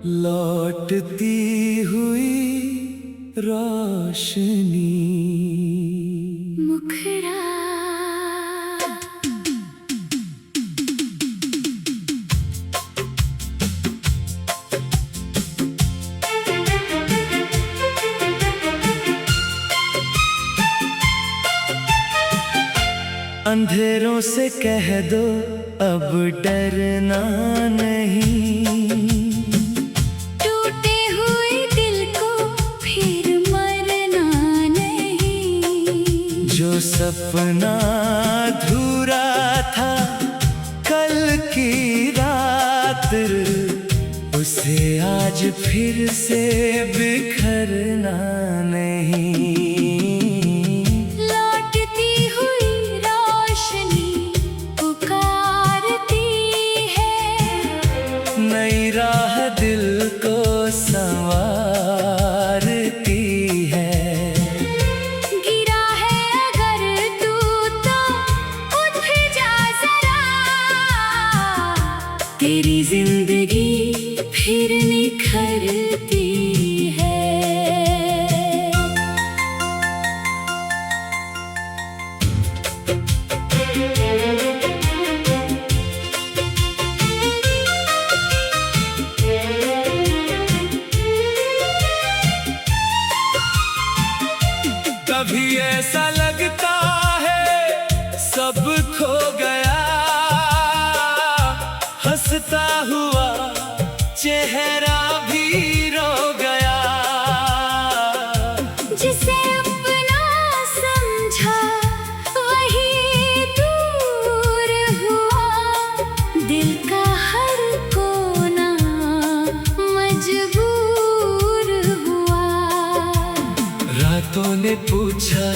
लौटती हुई रोशनी। मुखड़ा अंधेरों से कह दो अब डरना नहीं, टूटे हुए दिल को फिर मरना नहीं। जो सपना अधूरा था कल की रात, उसे आज फिर से बिखरना नहीं। नई राह दिल को संवारती है। गिरा है अगर तू तो उठ जा जरा, तेरी जिंदगी फिर निखरती है। कभी ऐसा लगता है सब खो गया, हंसता हुआ चेहरा भी रो गया। जिसे अपना समझा वही दूर हुआ, दिल का हर कोना मजबूर हुआ। रातों ने पूछा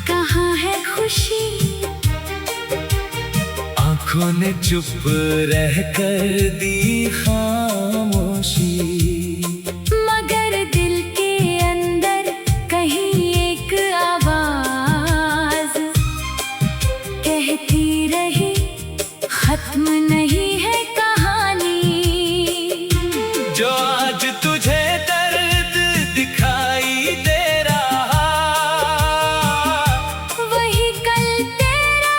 कहाँ है खुशी, आंखों ने चुप रहकर दी खामोशी। मगर दिल के अंदर कहीं एक आवाज कहती रही खत्म नहीं है कहानी। जो आज तुझे दर्द दिखाई दे रहा, वही कल तेरा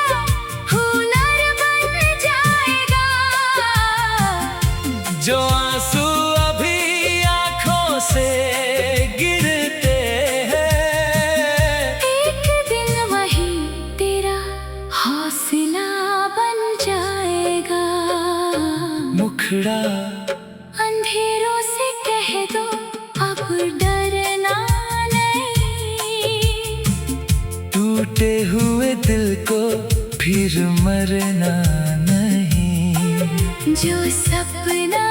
हुनर बन जाएगा। जो आंसू अभी आंखों से गिरते हैं, एक दिन वही तेरा हौसला बन जाएगा। मुखड़ा अंधेरों से कह दो अब डरना नहीं, टूटे हुए दिल को फिर मरना नहीं। जो सपना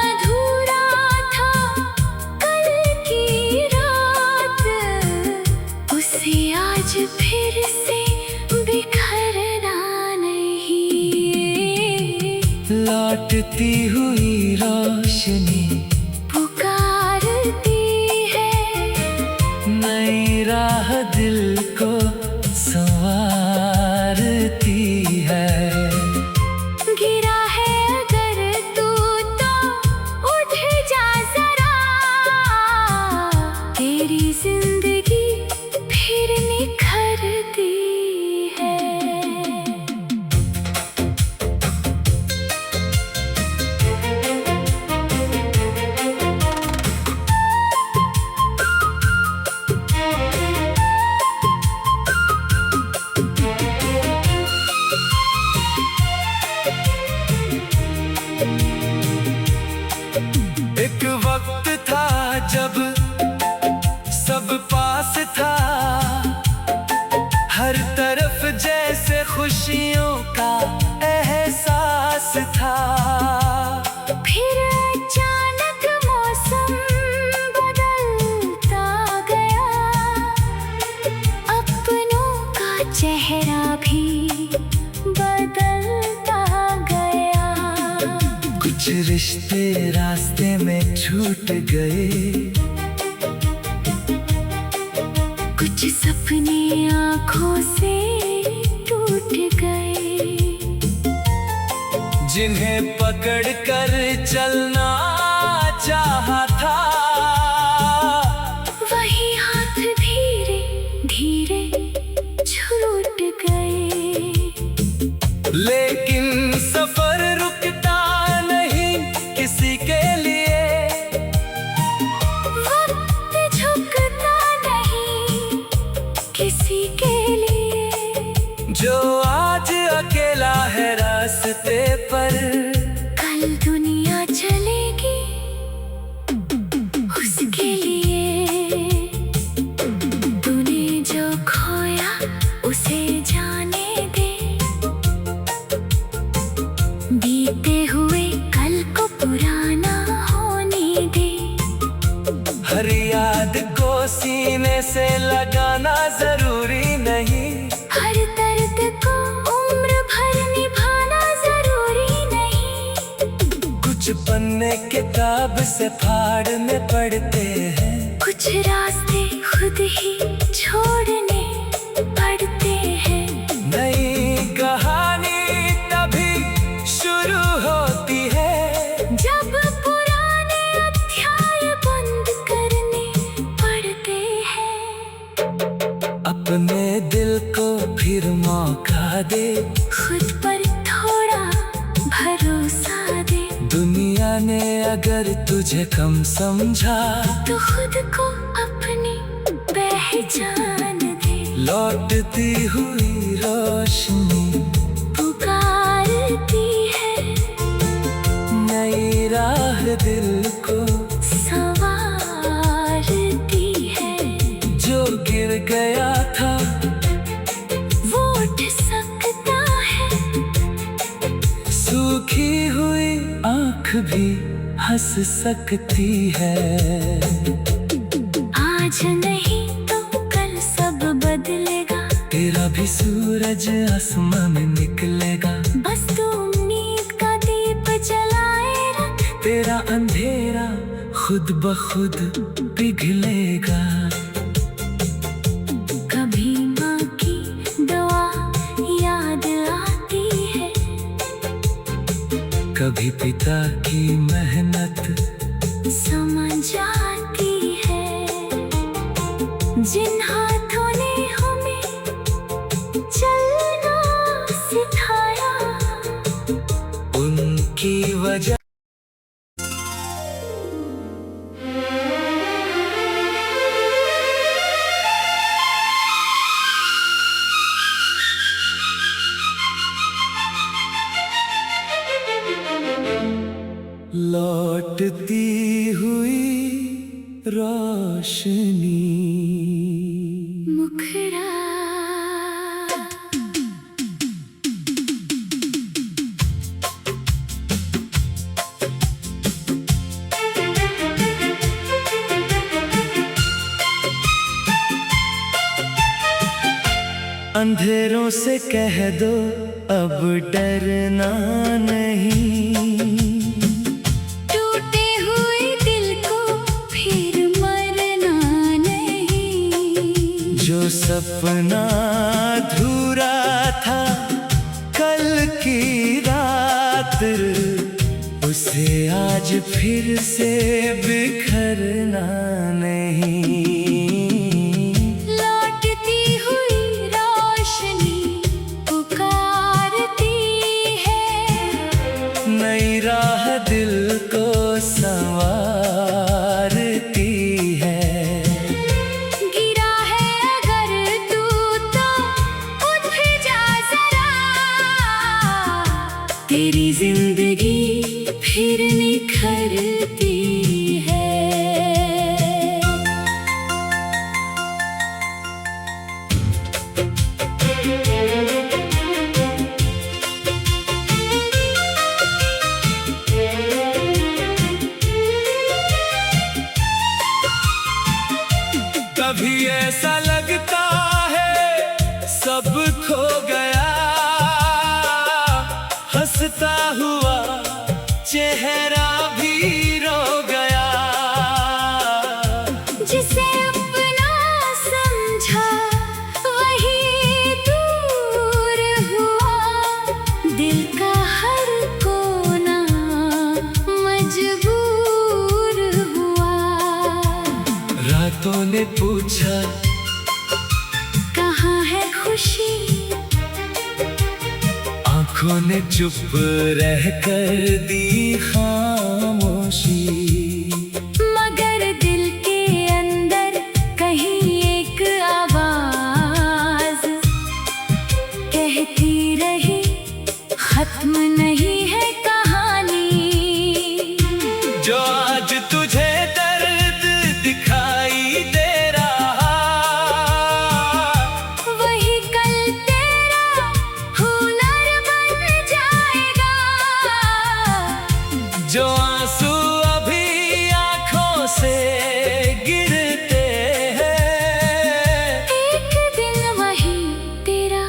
अधूरा था कल की रात, उसे आज फिर से बिखरना नहीं। लौटती हुई रोशनी पुकारती है, नई राह दिल को संवारती है। गिरा है अगर तू तो उठ जा जरा, तेरी जिंदगी फिर निखरती है। एक वक्त था जब सब पास था, हर तरफ जैसे खुशियों का एहसास था। फिर अचानक मौसम बदलता गया, अपनों का चेहरा भी बदलता गया। कुछ रिश्ते रास्ते में छूट गए, कुछ सपने आँखों से टूट गए। जिन्हें पकड़ कर चलना चाहा था, वही हाथ धीरे धीरे छूट गए। लेकिन सफर रुकता नहीं किसी के लिए, वक्त झुकता नहीं किसी के लिए। जो आज अकेला है रास्ते पर, कल दुनिया चलेगी उसके लिए। तूने जो खोया उसे जाने दे, बीते हुए कल को पुराना होने दे। हर याद को सीने से लगाना जरूरी नहीं, हर दर्द को उम्र भर निभाना जरूरी नहीं। कुछ पन्ने किताब से फाड़ने पड़ते हैं, कुछ रास्ते खुद ही छोड़ने पड़ते हैं। नई कहानी तभी शुरू होती है, जब पुराने अध्याय बंद करने पड़ते हैं। अपने दिल को फिर मौका दे, खुद पर थोड़ा भरोसा दे। दुनिया ने अगर तुझे कम समझा, तो खुद को अपनी पहचान दे। लौटती हुई रोशनी पुकारती है, नई राह दिल को संवारती है। जो गिर गया था वो उठ सकता है, सूखी हुई आँख भी हंस सकती है। आज नहीं तो कल सब बदलेगा, तेरा भी सूरज आसमां में निकलेगा। बस तू उम्मीद का दीप जलाए रख। तेरा अंधेरा खुद ब खुद पिघलेगा। कभी माँ की दुआ याद आती है, कभी पिता की मेहनत समझ आती है। जिन हाथों ने हमें चलना सिखाया, उनकी वजह लौटती हुई रोशनी। मुखड़ा अंधेरों से कह दो अब डरना नहीं, टूटे हुए दिल को फिर मरना नहीं। जो सपना अधूरा था कल की रात, उसे आज फिर से बिखरना नहीं। लौटती हुई रोशनी पुकारती है, नई राह दिल को संवारती है। गिरा है अगर तू तो उठ जा जरा, तेरी जिंदगी फिर निखरती है। कभी ऐसा लगता है सब खो गया, हंसता हुआ चेहरा भी रो गया। जिसे अपना समझा वही दूर हुआ, दिल का हर कोई ने पूछा कहाँ है खुशी, आंखों ने चुप रह कर दी खामोशी। मगर दिल के अंदर कहीं एक आवाज कहती रही खत्म नहीं है कहानी। जो आज तुझे दर्द दिखाई दे रहा, वही कल तेरा हुनर बन जाएगा। जो आंसू अभी आंखों से गिरते हैं, एक दिन वही तेरा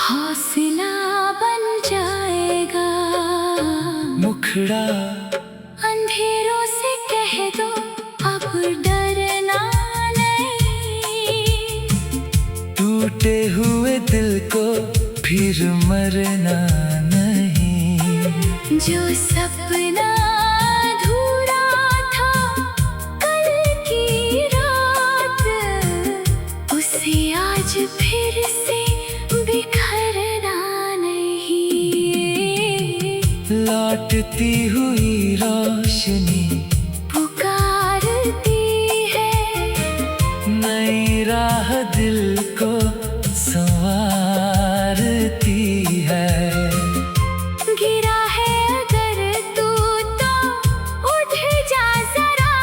हौसला बन जाएगा। मुखड़ा अंधेरों से कह दो अब डरना नहीं, टूटे हुए दिल को फिर मरना नहीं। जो सपना अधूरा था कल की रात, उसे आज फिर से बिखरना नहीं। लौटती हुई रोशनी पुकारती है, नई राह दिल को संवारती है। गिरा है अगर तू तो उठ जा जरा,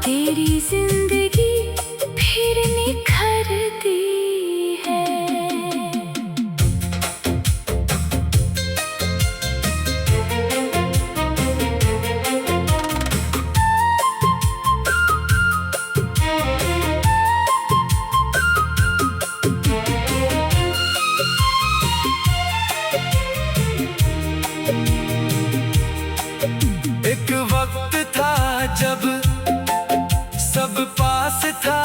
तेरी जिंदगी फिर निखरती है। एक वक्त था जब सब पास था,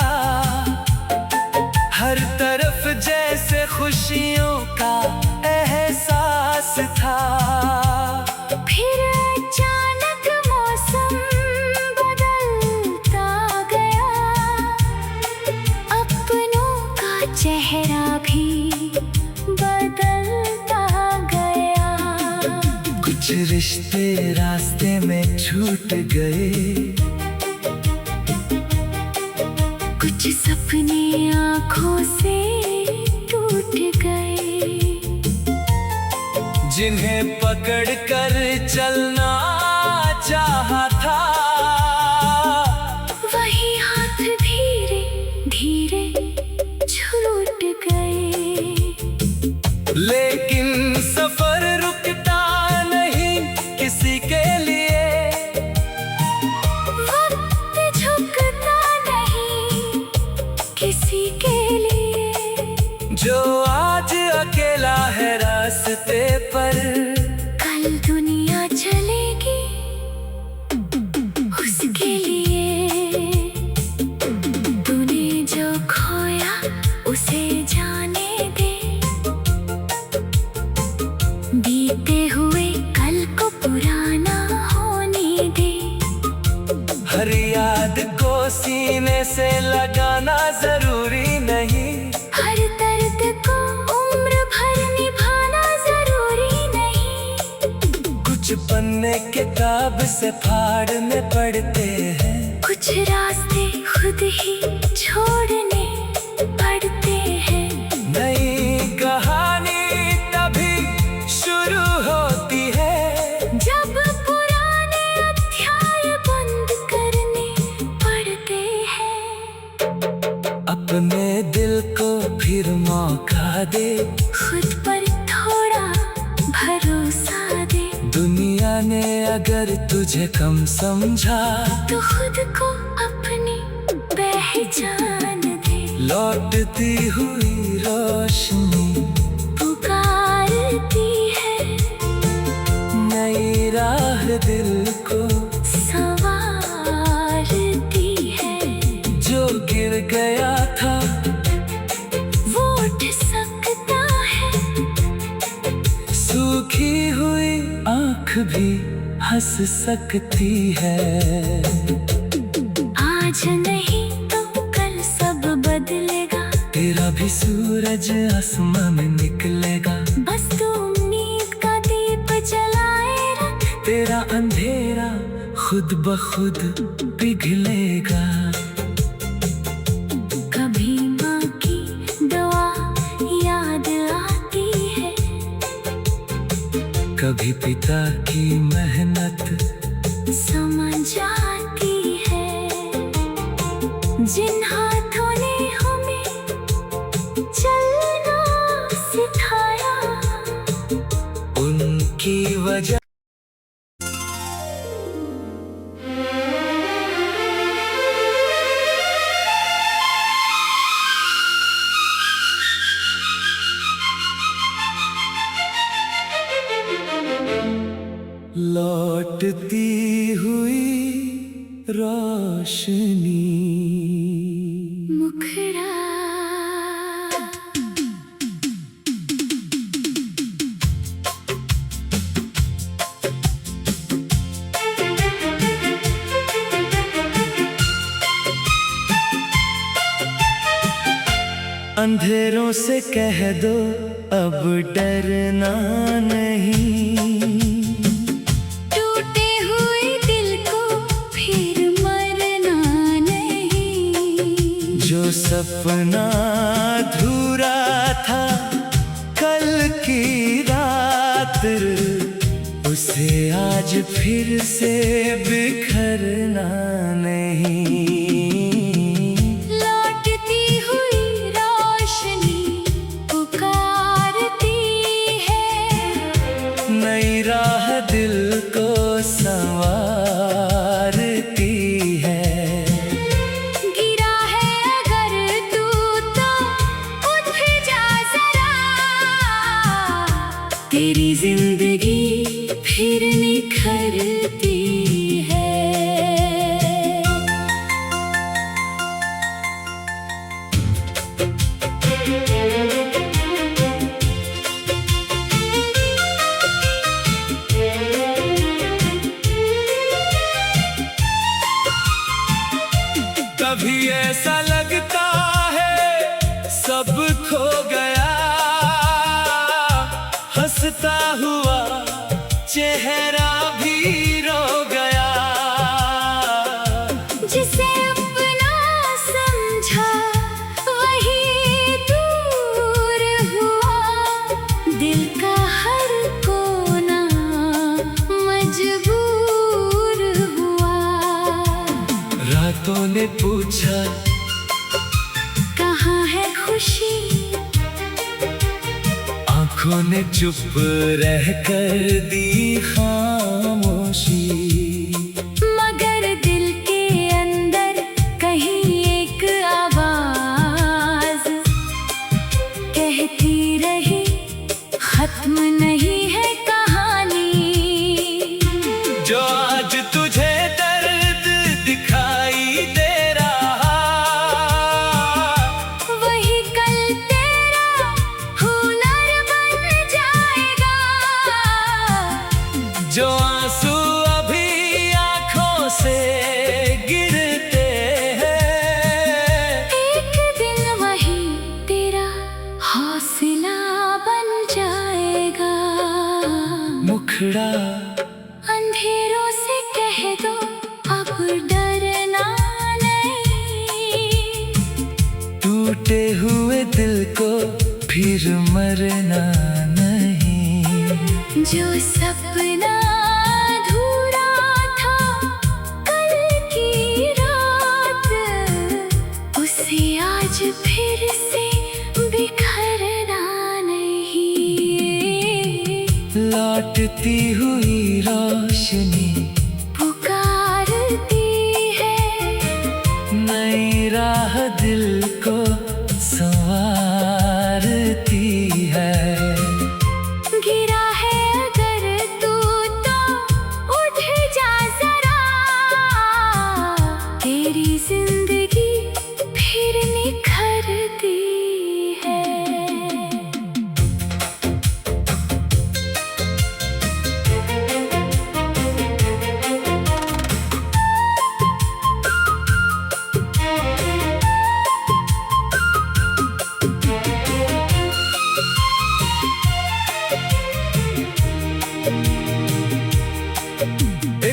हर तरफ जैसे खुशियों का एहसास था। फिर अचानक मौसम बदलता गया, अपनों का चेहरा भी बदलता गया। कुछ रिश्ते रास्ते में छूट गए, कुछ सपने आँखों से टूट गए। जिन्हें पकड़ कर चलना चाहा था, वही हाथ धीरे धीरे छूट गए। लेकिन सफर रुकता नहीं किसी के लिए, वक्त झुकता नहीं किसी के लिए। जो आज अकेला है रास्ते पर, कल दुनिया चलेगी उसके लिए। तूने जो खोया उसे जाने दे, बीते हुए कल को पुराना होने दे। हर याद को सीने से लगाना जरूरी नहीं, हर दर्द को उम्र भर निभाना जरूरी नहीं। कुछ पन्ने किताब से फाड़ने पड़ते हैं, कुछ रास्ते खुद ही छोड़ने पड़ते हैं। नई कहानी तभी शुरू होती है, जब पुराने अध्याय बंद करने पड़ते हैं। अपने दिल को फिर मौका दे, खुद पर थोड़ा भरोसा दे। दुनिया ने अगर तुझे कम समझा, तो खुद को अपनी पहचान दे। लौटती हुई रोशनी पुकारती है, नई राह दिल को संवारती है। जो गिर गया था वो उठ सकता है, सूखी हुई आँख भी हंस सकती है। आज आज नहीं तो कल सब बदलेगा, तेरा भी सूरज आसमां में निकलेगा। बस तू उम्मीद का दीप जलाए रख, तेरा अंधेरा खुद ब खुद पिघलेगा। कभी माँ की दुआ याद आती है, कभी पिता की मेहनत समझ आती है। जिन हाथों ने हमें चलना सिखाया, उनकी वजह लौटती हुई रोशनी। मुखड़ा अंधेरों से कह दो अब डरना नहीं, टूटे हुए दिल को फिर मरना नहीं। जो सपना अधूरा था कल की रात, उसे आज फिर से बिखरना नहीं। लौटती हुई रोशनी पुकारती है, नई राह दिल को संवारती है। गिरा है अगर तू तो उठ जा जरा, तेरी जिंदगी फिर निखरती है। कभी ऐसा लगता है सब खो गया, हंसता हुआ चेहरा भी रो गया। जिसे अपना समझा वही दूर हुआ, दिल का हर कोना मजबूर हुआ। रातों ने पूछा कहाँ है खुशी, आंखों ने चुप रह कर दी खामोशी। मगर दिल के अंदर कहीं एक आवाज कहती रही, खत्म नहीं है कहानी। जो आज तुझे दर्द दिखाई दे रहा, वही कल तेरा हुनर बन जाएगा। जो आंसू अभी आंखों से गिरते हैं, एक दिन वही तेरा हौसला बन जाएगा। मुखड़ा अंधेरों से कह दो अब डरना नहीं, टूटे हुए दिल को फिर मरना नहीं। जो सपना अधूरा था कल की रात, उसे आज फिर से बिखरना नहीं। लौटती हुई रोशनी पुकारती है, नई राह दिल को संवारती है। गिरा है अगर तू तो उठ जा जरा, तेरी जिंदगी फिर निखरती है।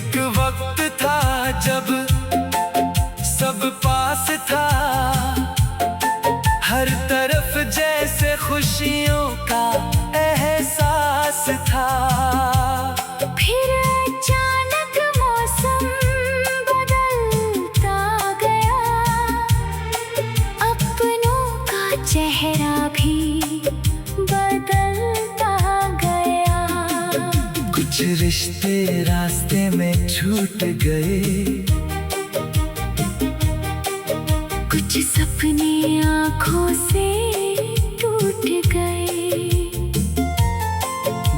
एक वक्त था जब सब पास था, हर तरफ जैसे खुशियों का एहसास था। फिर अचानक मौसम बदलता गया, अपनों का चेहरा भी बदलता गया। कुछ रिश्ते रास्ते में छूट गए, कुछ सपने आँखों से टूट गए।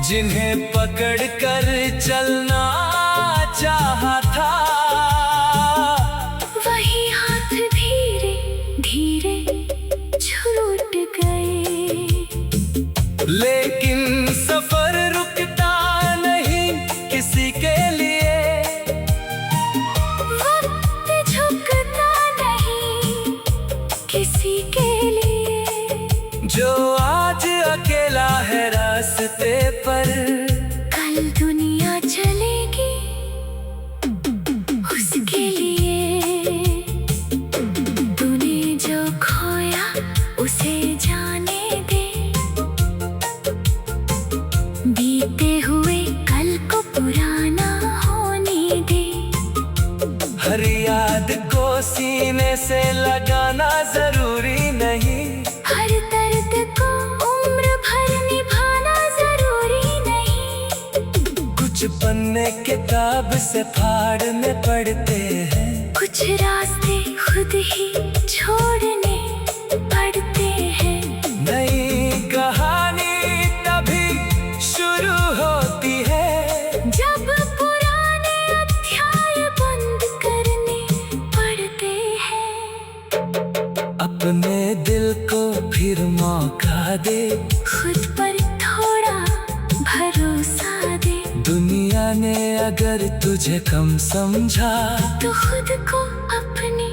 जिन्हें पकड़ कर चलना चाहा था, वही हाथ धीरे धीरे छूट गए। लेकिन सफर रुकता नहीं किसी के लिए, वक्त झुकता नहीं किसी के लिए। जो आज अकेला है रास्ते पर, कल दुनिया चलेगी उसके लिए। तूने जो खोया उसे जाने दे, बीते हुए कल को पुराना होने दे। हर याद को सीने से लगाना जरूरी नहीं, हर दर्द को उम्र भर निभाना जरूरी नहीं। कुछ पन्ने किताब से फाड़ने पड़ते हैं, कुछ रास्ते खुद ही छोड़ने पड़ते हैं। नई कहानी तभी शुरू होती है, जब पुराने अध्याय बंद करने पड़ते हैं। अपने दिल को फिर मौका दे, खुद पर थोड़ा भरोसा दे। दुनिया ने अगर तुझे कम समझा, तो खुद को अपनी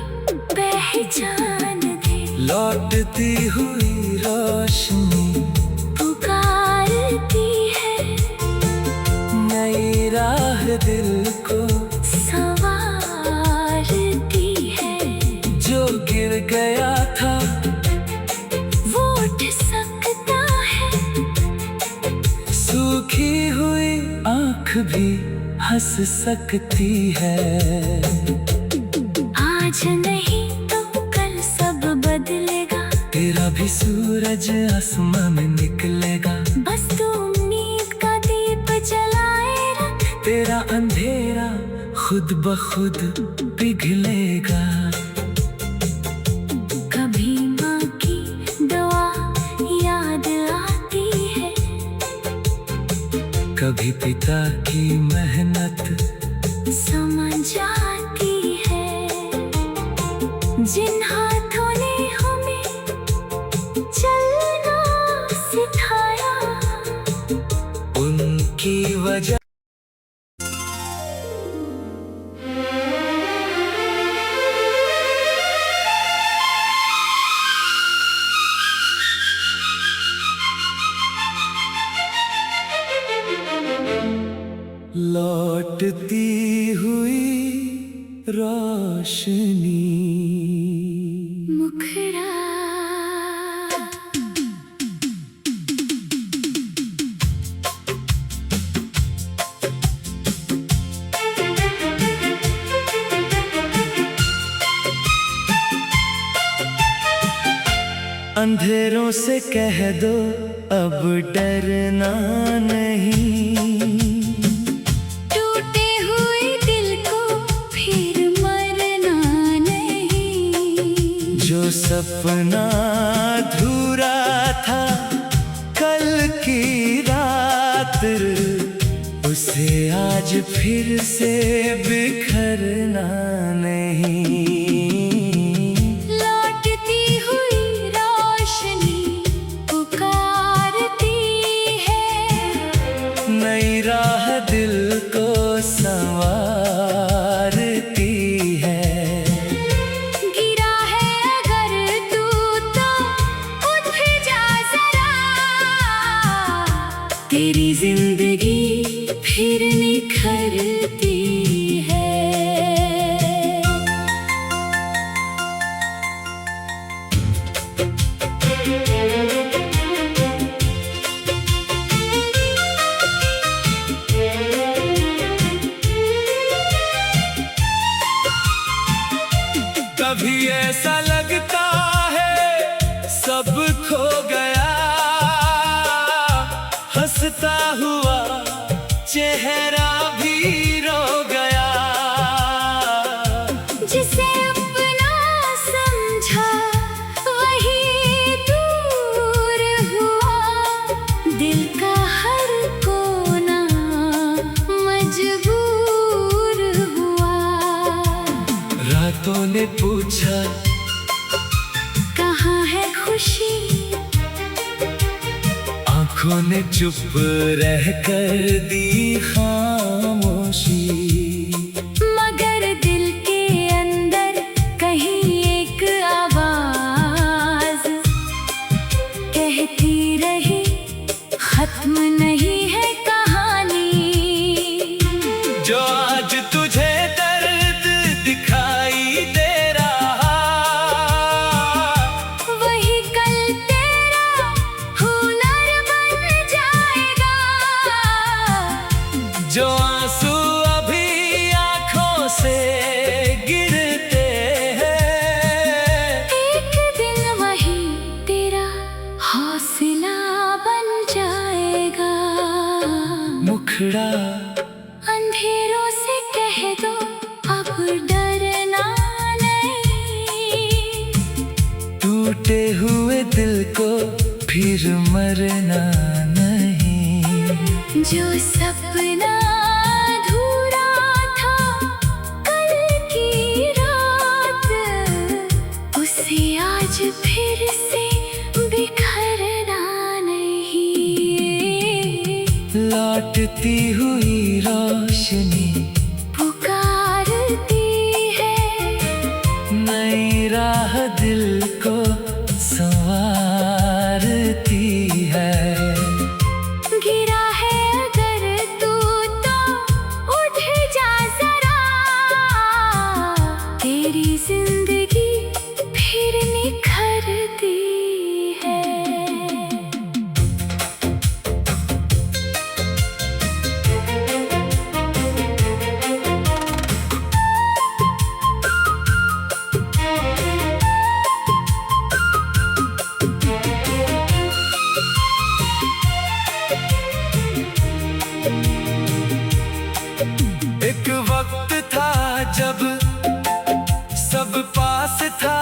पहचान दे। लौटती हुई रोशनी पुकारती है, नई राह दिल को संवारती है। जो गिर गया था वो उठ सकता है, सूखी हुई आँख भी हंस सकती है। आज नहीं तो कल सब बदलेगा, तेरा भी सूरज आसमां में निकलेगा। बस तू उम्मीद का दीप जलाए रख। तेरा अंधेरा खुद ब खुद पिघलेगा। कभी माँ की दुआ याद आती है, कभी पिता की मेहनत समझ आती है। जिन हाथों ने हमें चलना सिखाया, उनकी वजह लौटती हुई रोशनी। मुखरा अंधेरों से कह दो अब डरना नहीं, टूटे हुए दिल को फिर मरना नहीं। जो सपना अधूरा था कल की रात, उसे आज फिर से बिखरना नहीं। लौटती हुई रोशनी पुकारती है, नई राह दिल को संवारती है। गिरा है अगर तू तो उठ जा जरा, तेरी जिंदगी फिर निखरती कभी ऐसा लगता है सब खो गया, हंसता हुआ चेहरा भी रो गया। जिसे अपना समझा वही दूर हुआ, दिल का हर कोना मजबूर हुआ। रातों ने पूछा कहाँ है खुशी, आंखों ने चुप रह कर दी खामोशी। मगर दिल के अंदर कहीं एक आवाज कहती रही, खत्म नहीं है कहानी। जो आज तुझे दर्द दिखाई दे रहा, वही कल तेरा हुनर बन जाएगा। जो आंसू अभी आंखों से गिरते हैं, एक दिन वही तेरा हौसला बन जाएगा। मुखड़ा अंधेरों से कह दो अब डरना नहीं, टूटे हुए दिल को फिर मरना नहीं। जो सपना अधूरा था कल की रात, उसे आज फिर से बिखरना नहीं। लौटती हुई रोशनी पुकारती है, नई राह दिल को संवारती है। गिरा है अगर तू तो उठ जा जरा, तेरी जिंदगी फिर निखरती है। एक वक्त था जब सब पास था,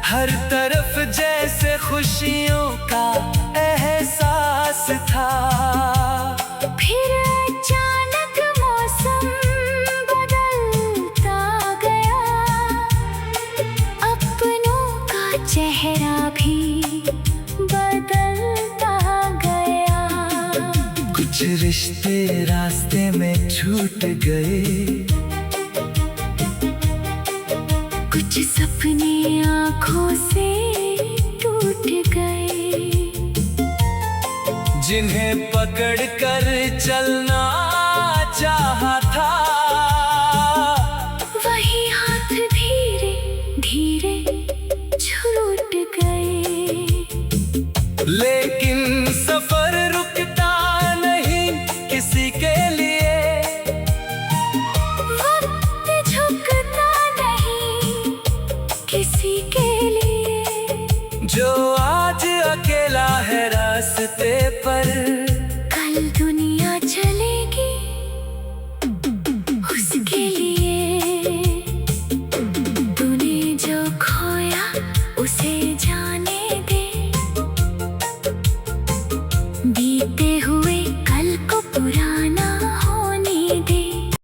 हर तरफ जैसे खुशियों का एहसास था। फिर अचानक मौसम बदलता गया, अपनों का चेहरा भी बदलता गया। कुछ रिश्ते रास्ते में छूट गए, कुछ सपने आँखों से टूट गए। जिन्हें पकड़ कर चलना चाहा था, वही हाथ धीरे धीरे छूट गए। लेकिन सफर रुकता नहीं किसी के लिए, वक्त झुकता नहीं किसी के लिए। जो आज अकेला है रास्ते पर,